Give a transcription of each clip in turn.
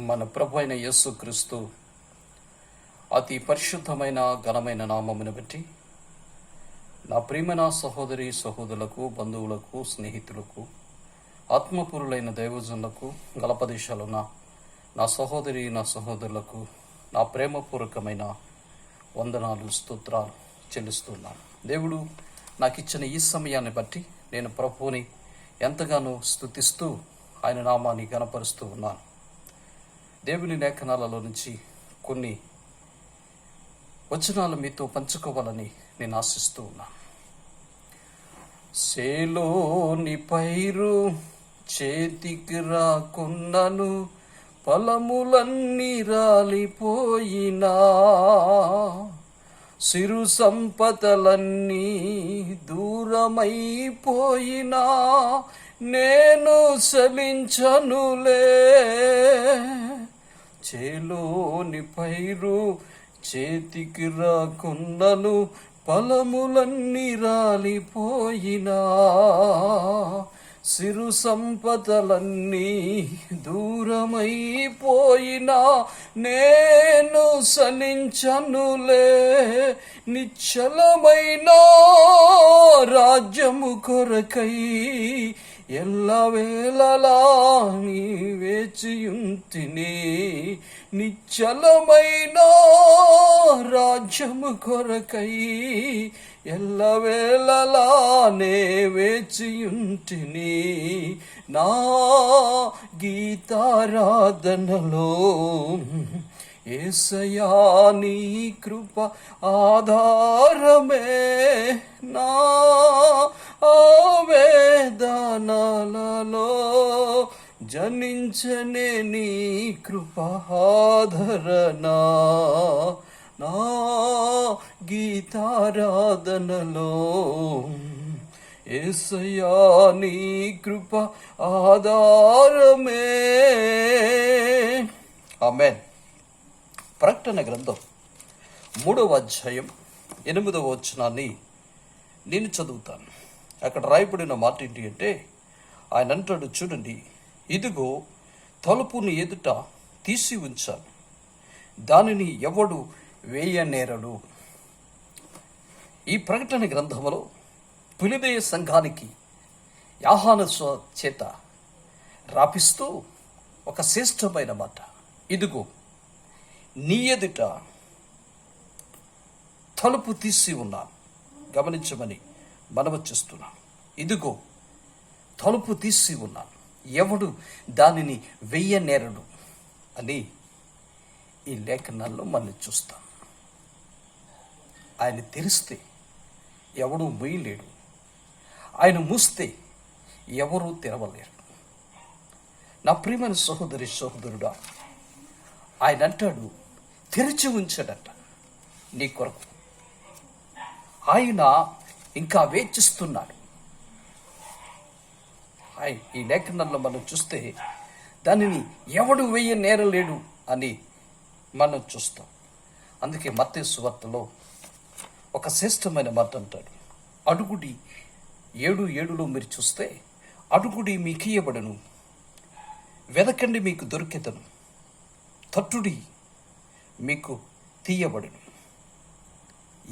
మన ప్రభు అయిన యేసుక్రీస్తు అతి పరిశుద్ధమైన ఘనమైన నామమును బట్టి నా ప్రియమైన సహోదరి సహోదరులకు, బంధువులకు, స్నేహితులకు, ఆత్మపూరులైన దైవజనులకు, గలపదేశాలున్న నా సహోదరి నా సహోదరులకు నా ప్రేమపూర్వకమైన వందనాలు, స్తోత్రాలు చెల్లిస్తున్నాను. దేవుడు నాకు ఇచ్చిన ఈ సమయాన్ని బట్టి నేను ప్రభువుని ఎంతగానో స్తుతిస్తూ ఆయన నామాన్ని గణపరుస్తూ ఉన్నాను. దేవుని లేఖనాలలో నుంచి కొన్ని వచనాలు మీతో పంచుకోవాలని నేను ఆశిస్తూ ఉన్నాను. సేలోని పైరు చేతికి రాకున్నను, ఫలములన్నీ రాలిపోయినా, సిరు సంపదలన్నీ దూరమైపోయినా, నేను చలించనులే. చేలోని పైరు చేతికి రాకున్నను, ఫలములన్నీ రాలిపోయినా, సిరు సంపదలన్నీ దూరమైపోయినా, నేను చలించనులే. నిశ్చలమైన రాజ్యము కొరకై ఎల్లవేళలా నీ వేచియుంటిని. నిశ్చలమైన రాజ్యము కొరకై ఎల్లవేళలా నే వేచియుంటిని. నా గీతారాధనలో యేసయ్యా నీ కృప ఆధారమే, నా ఆవేదనలలో జనించనే నీ కృప ఆదరణ. నా గీతారాధనలో యేసయ్యా నీ కృప ఆధారమే. ఆమేన్. ప్రకటన గ్రంథం 3వ అధ్యాయం 8వ వచనాన్ని నేను చదువుతాను. అక్కడ రాయబడిన మాట ఏంటి అంటే, ఆయన అంటాడు, చూడండి, ఇదిగో తలుపుని ఎదుట తీసి ఉంచాను, దానిని ఎవడు వేయనేరడు. ఈ ప్రకటన గ్రంథంలో ఫిలిప్పీ సంఘానికి యోహాను చేత రాపిస్తూ ఒక శ్రేష్టమైన మాట, ఇదిగో నీ ఎదుట తలుపు తీసి ఉన్నాను. గమనించమని మనవి చేస్తున్నాను. ఇదిగో తలుపు తీసి ఉన్నాను, ఎవడు దానిని వెయ్యనేరడు అని ఈ లేఖనాల్లో మనం చూస్తాం. ఆయన తెరిస్తే ఎవడు మూయలేడు, ఆయన మూస్తే ఎవరూ తెరవలేరు. నా ప్రియమైన సహోదరి సహోదరుడా, ఆయన అంటాడు, తెరిచి ఉంచాడట నీ కొరకు. ఆయన ఇంకా వేచిస్తున్నాడు. ఈ లేఖనంలో మనం చూస్తే దానిని ఎవడు వేయనేరలేడు అని మనం చూస్తాం. అందుకే మత్తయి సువార్తలో ఒక శ్రేష్టమైన మాట అంటాడు, అడుగుడి 7:7లో మీరు చూస్తే, అడుగుడి మీకు ఇయ్యబడును, వెదకండి మీకు దొరికెదను, తట్టుడి మీకు తీయబడును.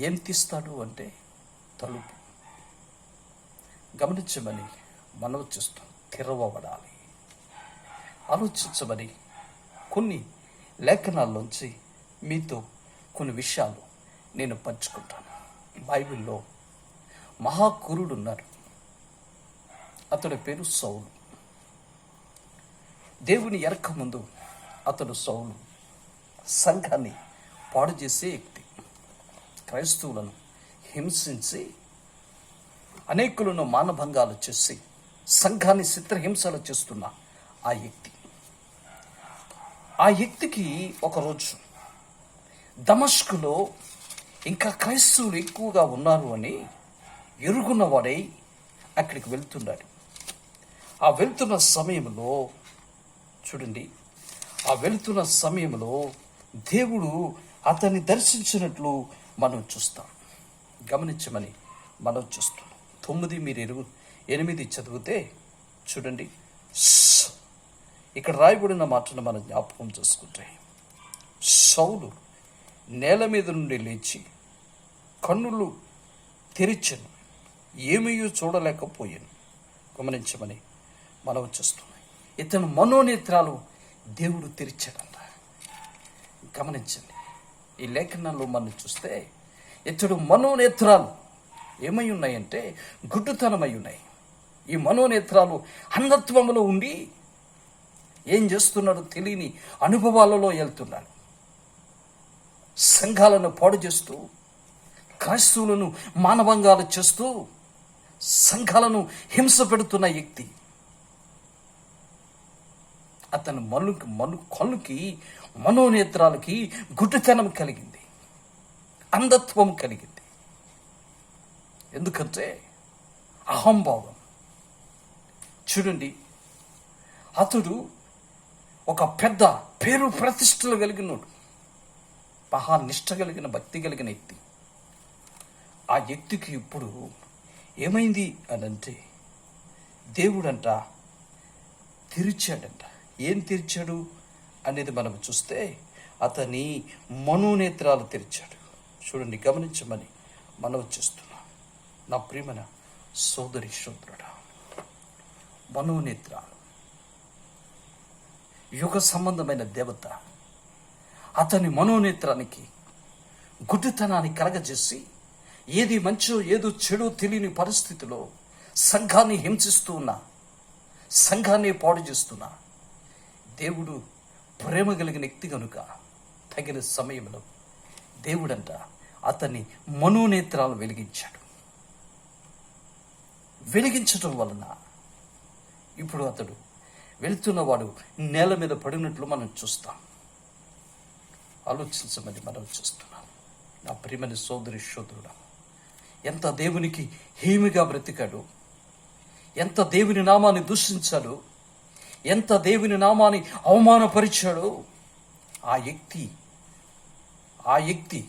ఏం తీస్తాడు అంటే తలుపు. గమనించమని మనం చూస్తాం, తెరవబడాలి. ఆలోచించమని కొన్ని లేఖనాల్లోంచి మీతో కొన్ని విషయాలు నేను పంచుకుంటాను. బైబిల్లో మహాకురుడు ఉన్నారు, అతడి పేరు సౌలు. దేవుని ఎరక ముందు అతడు సౌలు సంఘాన్ని పాడు చేసే వ్యక్తి, క్రైస్తవులను హింసించి అనేకులను మానభంగాలు చేసి సంఘాన్ని చిత్రహింసలు చేస్తున్న ఆ వ్యక్తికి ఒకరోజు దమస్కులో ఇంకా క్రైస్తవులు ఎక్కువగా ఉన్నారు అని ఎరుగున్నవాడై అక్కడికి వెళ్తున్నాడు. ఆ వెళ్తున్న సమయంలో చూడండి, ఆ వెళుతున్న సమయంలో దేవుడు అతన్ని దర్శించినట్లు మనం చూస్తాం. గమనించమని మనం చూస్తాం. 9 మీరు 8 చదివితే చూడండి, ఇక్కడ రాయబడిన మాటను మనం జ్ఞాపకం చేసుకుంటే, సౌలు నేల మీద నుండి లేచి కన్నులు తెరిచెను, ఏమీ చూడలేకపోయాను. గమనించమని మనవి చేస్తున్నాయి. ఇతను మనోనేత్రాలు దేవుడు తెరిచాడంట. గమనించండి, ఈ లేఖనంలో మనం చూస్తే ఇతడు మనోనేత్రాలు ఏమై ఉన్నాయంటే గుడ్డుతనమై ఉన్నాయి. ఈ మనోనేత్రాలు అంధత్వములో ఉండి ఏం చేస్తున్నాడో తెలియని అనుభవాలలో వెళ్తున్నాడు. సంఘాలను పాడు చేస్తూ, క్రైస్తవులను మానభంగాలు చేస్తూ, సంఘాలను హింస పెడుతున్న వ్యక్తి. అతని కళ్ళుకి మనోనేత్రాలకి గుడ్డితనం కలిగింది, అంధత్వం కలిగింది. ఎందుకంటే అహంభావం. చూడండి, అతడు ఒక పెద్ద పేరు ప్రతిష్టలు కలిగినోడు, మహానిష్ట కలిగిన భక్తి కలిగిన వ్యక్తి. ఆ వ్యక్తికి ఇప్పుడు ఏమైంది అనంటే దేవుడంట తెరిచాడంట. ఏం తెరిచాడు అనేది మనం చూస్తే అతని మనోనేత్రాలు తెరిచాడు. చూడండి, గమనించమని మనవి చేస్తున్నాం. నా ప్రియమైన సోదరి సోదరుడా, మనోనేత్రాలు యుగ సంబంధమైన దేవత అతని మనోనేత్రానికి గుడ్డితనాన్ని కలగజేసి ఏది మంచో ఏదో చెడో తెలియని పరిస్థితిలో సంఘాన్ని హింసిస్తూ ఉన్నా, సంఘాన్ని పాడు చేస్తున్నా, దేవుడు ప్రేమ కలిగిన వ్యక్తి కనుక తగిన సమయంలో దేవుడంట అతన్ని మనోనేత్రాలు వెలిగించాడు. వెలిగించటం వలన ఇప్పుడు అతడు వెళుతున్నవాడు నేల మీద పడినట్లు మనం చూస్తాం. ఆలోచించమని మనం చూస్తున్నాం. నా ప్రియమైన సోదరి సోదరుడా, ఎంత దేవునికి హేమిగా బ్రతికాడు, ఎంత దేవుని నామాన్ని దూషించాడు, ఎంత దేవుని నామాన్ని అవమానపరిచాడో ఆ వ్యక్తి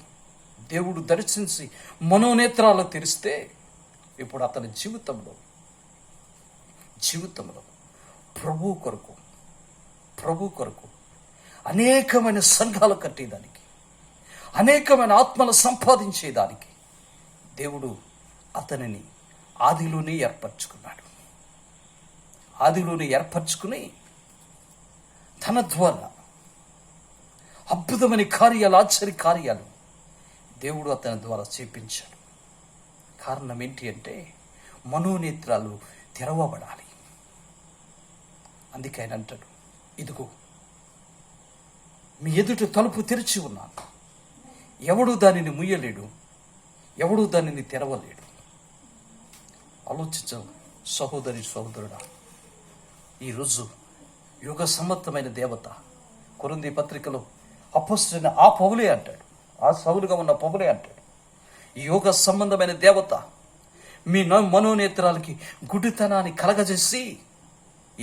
దేవుడు దర్శించి మనోనేత్రాలు తెరిస్తే ఇప్పుడు అతని జీవితంలో ప్రభు కొరకు అనేకమైన సంఘాలు కట్టేదానికి, అనేకమైన ఆత్మలు సంపాదించేదానికి దేవుడు అతనిని ఆదిలోనే ఏర్పరచుకుని తన ద్వారా అద్భుతమైన కార్యాలు, ఆశ్చర్య కార్యాలు దేవుడు అతని ద్వారా చేపించాడు. కారణం ఏంటి అంటే మనోనేత్రాలు తెరవబడాలి. అందుకే ఆయన అంటాడు, ఇదిగో మీ ఎదుట తలుపు తెరిచి ఉన్నాను, ఎవడు దానిని ముయ్యలేడు, ఎవడు దానిని తెరవలేడు. ఆలోచించవు సహోదరి సహోదరుడా, ఈరోజు యుగ సమ్మతమైన దేవత కొరింథీ పత్రికలో అపొస్తలుడైన ఆ పౌలే అంటాడు, ఆ సౌలుగా ఉన్న పౌలే అంటాడు, యుగ సంబంధమైన దేవత మీ మనోనేత్రాలకి గుడ్డితనాన్ని కలగజేసి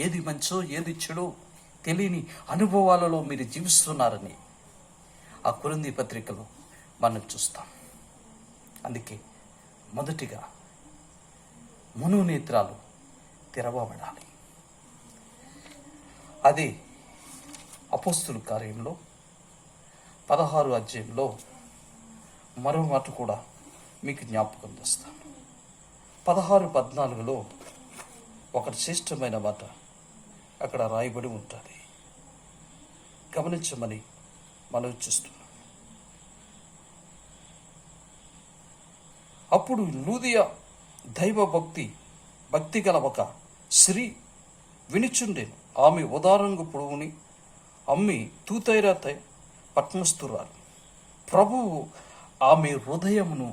ఏది మంచో ఏది చెడో తెలియని అనుభవాలలో మీరు జీవిస్తున్నారని ఆ కొరింథీ పత్రికలో మనం చూస్తాం. అందుకే మొదటిగా మనోనేత్రాలు తెరవబడాలి. అది అపోస్తుల కార్యంలో 16 అధ్యాయంలో మరో మాట కూడా మీకు జ్ఞాపకం చేస్తాను. 16:14 ఒక శ్రేష్టమైన మాట అక్కడ రాయబడి ఉంటుంది. గమనించమని మనవి చేస్తున్నాం. అప్పుడు లూదియా దైవ భక్తి గల ఒక స్త్రీ వినిచుండెను. ఆమె ఉదారంగు పొడవుని అమ్మి తూతైరాతై పట్నస్తురాలు. ప్రభువు ఆమె హృదయమును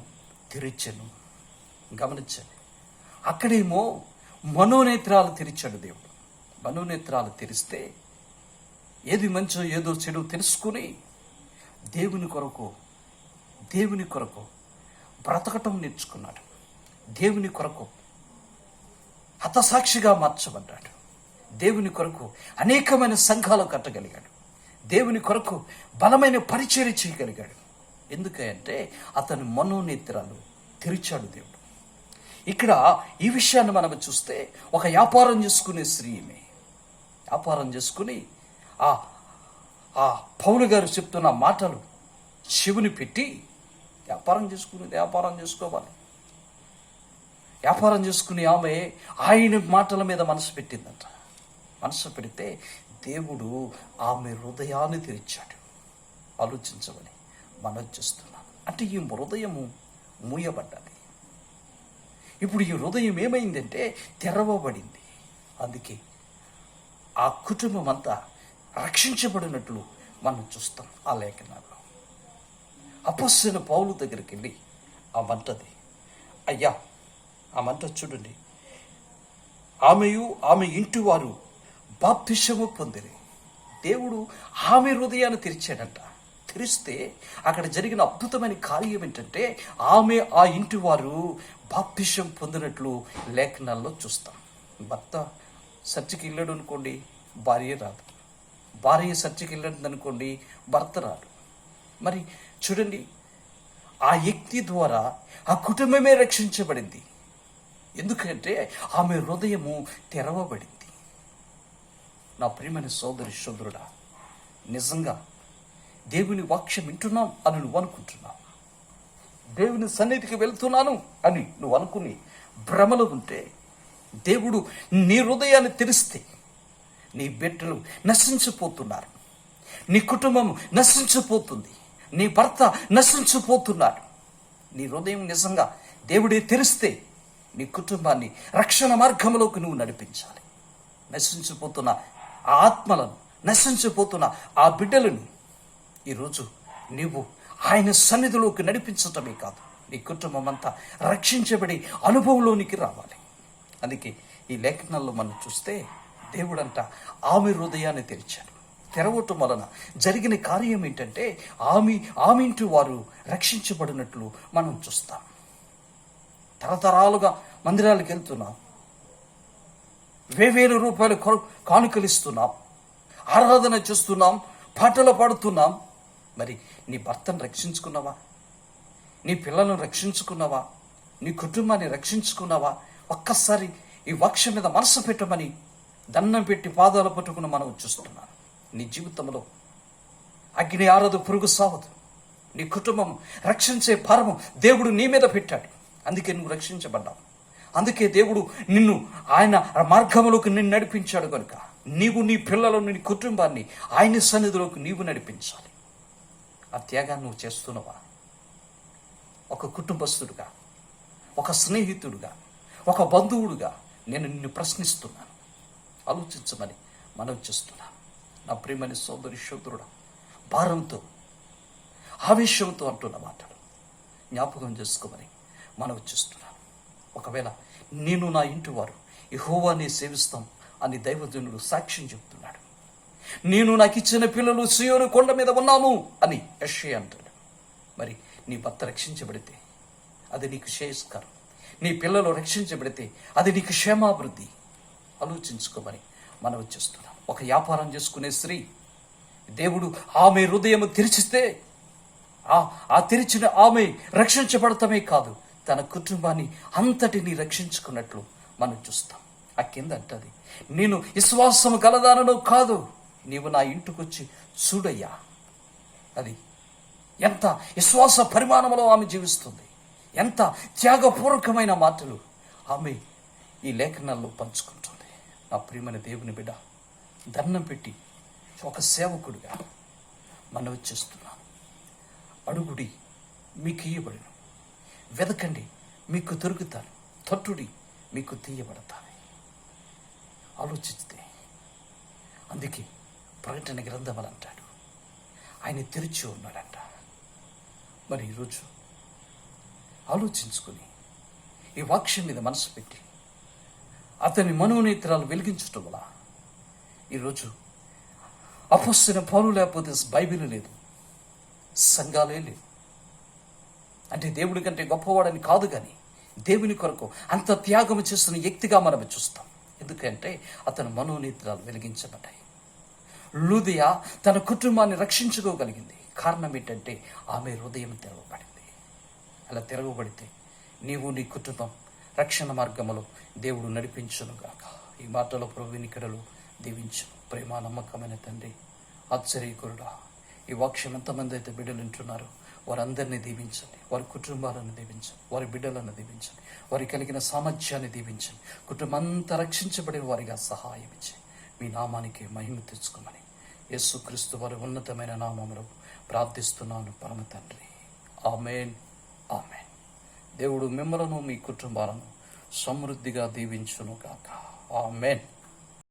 తెరిచెను. గమనించండి, అక్కడేమో మనోనేత్రాలు తెరిచాడు దేవుడు. మనోనేత్రాలు తెరిస్తే ఏది మంచో ఏదో చెడు తెలుసుకుని దేవుని కొరకు బ్రతకటం నేర్చుకున్నాడు. దేవుని కొరకు హతసాక్షిగా మార్చబడ్డాడు. దేవుని కొరకు అనేకమైన సంఘాలు కట్టగలిగాడు. దేవుని కొరకు బలమైన పరిచర్య చేయగలిగాడు. ఎందుకంటే అతని మనోనేత్రాలు తెరిచాడు దేవుడు. ఇక్కడ ఈ విషయాన్ని మనం చూస్తే ఒక వ్యాపారం చేసుకునే స్త్రీ, వ్యాపారం చేసుకుని ఆ ఆ పౌలు గారు చెప్తున్న మాటలు చెవిని పెట్టి వ్యాపారం చేసుకోవాలి. వ్యాపారం చేసుకుని ఆమె ఆయన మాటల మీద మనసు పెట్టిందంట. మనసు పెడితే దేవుడు ఆమె హృదయాన్ని తెరిచాడు. ఆలోచించమని మనం చేస్తున్నాం. అంటే ఈ హృదయము మూయబడ్డది. ఇప్పుడు ఈ హృదయం ఏమైందంటే తెరవబడింది. అందుకే ఆ కుటుంబం అంతా రక్షించబడినట్లు మనం చూస్తాం ఆ లేఖనాల్లో. అపొస్తలుడైన పౌలు దగ్గరికి వెళ్ళి ఆ మంటది, అయ్యా ఆ మంట చూడండి, ఆమె ఇంటి వారు బాప్తిసము పొందిరి. దేవుడు ఆమె హృదయాన్ని తెరిచాడంట. తెరిస్తే అక్కడ జరిగిన అద్భుతమైన కార్యం ఏంటంటే ఆమె ఆ ఇంటి వారు బాప్తిసం పొందినట్లు లేఖనాల్లో చూస్తాం. భర్త చర్చికి వెళ్ళాడు అనుకోండి, భార్య రాదు. భార్య చర్చికి వెళ్ళాడు అనుకోండి, భర్త రాడు. మరి చూడండి, ఆ వ్యక్తి ద్వారా ఆ కుటుంబమే రక్షించబడింది. ఎందుకంటే ఆమె హృదయము తెరవబడింది. నా ప్రియమైన సోదరుడా, నిజంగా దేవుని వాక్యం వింటున్నాం అని నువ్వు అనుకుంటున్నావు, దేవుని సన్నిధికి వెళ్తున్నాను అని నువ్వు అనుకుని భ్రమలో ఉంటే, దేవుడు నీ హృదయాన్ని తెరిస్తే నీ బిడ్డలు నశించిపోతున్నారు, నీ కుటుంబం నశించిపోతుంది, నీ భర్త నశించిపోతున్నాడు. నీ హృదయం నిజంగా దేవుడే తెరిస్తే నీ కుటుంబాన్ని రక్షణ మార్గంలోకి నువ్వు నడిపించాలి. నశించిపోతున్న ఆ ఆత్మలను, నశించిపోతున్న ఆ బిడ్డలను ఈరోజు నీవు ఆయన సన్నిధిలోకి నడిపించటమే కాదు, నీ కుటుంబం అంతా రక్షించబడి అనుభవంలోనికి రావాలి. అందుకే ఈ లేఖనాల్లో మనం చూస్తే దేవుడంట ఆమె హృదయాన్ని తెరిచాడు. తెరవటం వలన జరిగిన కార్యం ఏంటంటే ఆమె ఇంటి వారు రక్షించబడినట్లు మనం చూస్తాం. తరతరాలుగా మందిరాలకు వెళ్తున్నాం, వేవేల రూపాయలు కానుకలు ఇస్తున్నాం, ఆరాధన చేస్తున్నాం, పాటలు పాడుతున్నాం. మరి నీ భర్తను రక్షించుకున్నావా? నీ పిల్లలను రక్షించుకున్నావా? నీ కుటుంబాన్ని రక్షించుకున్నావా? ఒక్కసారి ఈ వాక్యం మీద మనసు పెట్టమని దండం పెట్టి పాదాలు పట్టుకుని మనం చూస్తున్నాం. నీ జీవితంలో అగ్ని ఆరదు, పురుగు సావదు. నీ కుటుంబం రక్షించే భారము దేవుడు నీ మీద పెట్టాడు. అందుకే నువ్వు రక్షించబడ్డావు. అందుకే దేవుడు నిన్ను ఆయన మార్గంలోకి నిన్ను నడిపించాడు. కనుక నీవు నీ పిల్లలను, నీ కుటుంబాన్ని ఆయన సన్నిధిలోకి నీవు నడిపించాలి. ఆ త్యాగాన్ని నువ్వు చేస్తున్నావా? ఒక కుటుంబస్తుడుగా, ఒక స్నేహితుడుగా, ఒక బంధువుడుగా నేను నిన్ను ప్రశ్నిస్తున్నాను. ఆలోచించమని మనం చేస్తున్నాను. నా ప్రియమైన సోదరుడా, భారంతో, ఆవేశంతో అంటున్న మాటలు జ్ఞాపకం చేసుకోమని మనం చేస్తున్నాను. ఒకవేళ నేను, నా ఇంటి వారు యెహోవాని సేవిస్తాం అని దైవజనుడు సాక్ష్యం చెప్తున్నాడు. నేను నాకు ఇచ్చిన పిల్లలు సీయోను కొండ మీద ఉన్నాము అని యెషయా అంటాడు. మరి నీ భర్త రక్షించబడితే అది నీకు శ్రేయస్కరం. నీ పిల్లలు రక్షించబడితే అది నీకు క్షేమాభివృద్ధి. ఆలోచించుకోమని మనం చేస్తున్నాం. ఒక వ్యాపారం చేసుకునే స్త్రీ, దేవుడు ఆమె హృదయం తెరిచిస్తే ఆ తెరిచిన ఆమె రక్షించబడటమే కాదు, తన కుటుంబాన్ని అంతటిని రక్షించుకున్నట్లు మనం చూస్తాం. ఆ కింద అంటది, నేను విశ్వాసము గలదానను కాదు, నీవు నా ఇంటికొచ్చి చూడయ్యా. అది ఎంత విశ్వాస పరిమాణంలో ఆమె జీవిస్తుంది, ఎంత త్యాగపూర్వకమైన మాటలు ఆమె ఈ లేఖనాల్లో పంచుకుంటుంది. నా ప్రియమైన దేవుని బిడ్డ, దండం పెట్టి ఒక సేవకుడిగా మనం చేస్తున్నాం. అడుగుడి మీకు ఇయ్యబడును, వెదకండి మీకు దొరుకుతాను, తట్టుడి మీకు తీయబడతాను. ఆలోచిస్తే అందుకే ప్రకటన గ్రంథం అని అంటాడు, ఆయన తెరిచి ఉన్నాడంట. మరి ఈరోజు ఆలోచించుకొని ఈ వాక్యం మీద మనసు పెట్టి అతని మనోనేత్రాలు వెలిగించటం వల్ల ఈరోజు అపొస్తలుడైన పౌలు లేకపోతే బైబిల్ లేదు, సంఘాలే లేవు. అంటే దేవుడి కంటే గొప్పవాడని కాదు, కానీ దేవుని కొరకు అంత త్యాగం చేస్తున్న వ్యక్తిగా మనం చూస్తాం. ఎందుకంటే అతని మనోనేత్రాలు వెలిగించబడ్డాయి. లూదియా తన కుటుంబాన్ని రక్షించుకోగలిగింది. కారణం ఏంటంటే ఆమె హృదయం తెరవబడింది. అలా తెరవబడితే నీవు, నీ కుటుంబం రక్షణ మార్గములో దేవుడు నడిపించునుగాక. ఈ మాటలో ప్రభు వినికిడలో దీవించును. ప్రేమ నమ్మకమైన తండ్రి, ఆశ్చర్యకరుడా, ఈ వాక్యం ఎంతమంది అయితే బిడ్డలు వింటున్నారో వారందరినీ దీవించండి, వారి కుటుంబాలను దీవించండి, వారి బిడ్డలను దీవించండి, వారి కలిగిన సామర్థ్యాన్ని దీవించండి, కుటుంబం అంతా రక్షించబడిన వారిగా సహాయం ఇచ్చి మీ నామానికి మహిమ తెచ్చుకోమని యేసుక్రీస్తు వారి ఉన్నతమైన నామములో ప్రార్థిస్తున్నాను పరమ తండ్రి. ఆమేన్, ఆమేన్. దేవుడు మిమ్మలను మీ కుటుంబాలను సమృద్ధిగా దీవించును గాక. ఆమేన్.